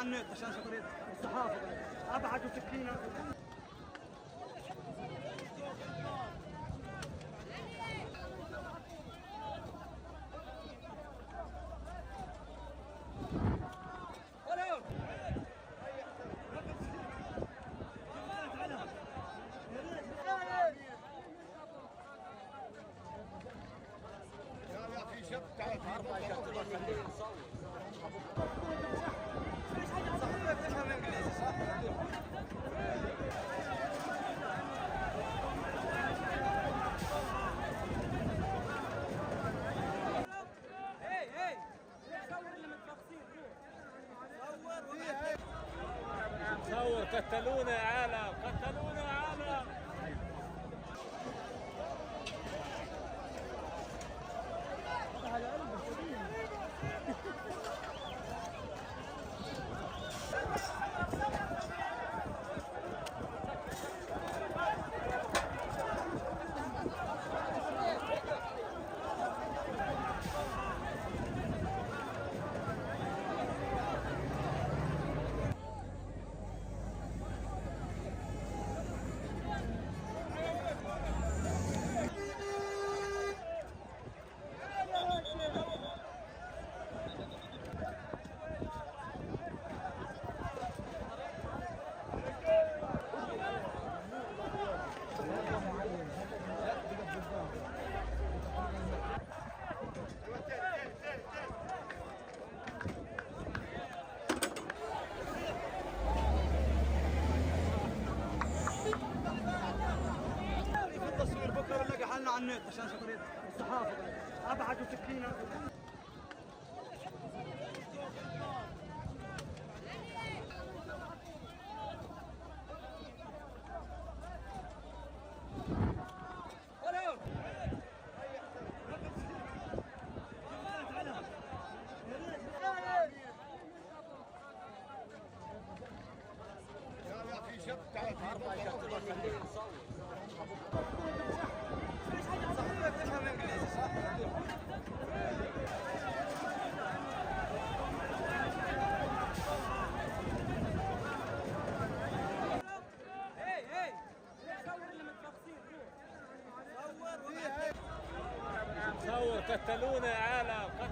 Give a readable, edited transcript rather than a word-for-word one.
النت عشان خاطر الصحافه ابعدوا سكينه. لا في شب تعال خليه يصور. صاحبك تفهم انجليزي صح؟ صور قتلونا يا عالم، قتلونا يا عالم. التصوير بكره بنلاقي حالنا على النت عشان خاطر الصحافه ابعدوا سكينه. لا في شب تعال خليه يصور. صاحبك تفهم انجليزي صح؟ صور قتلونا يا عالم.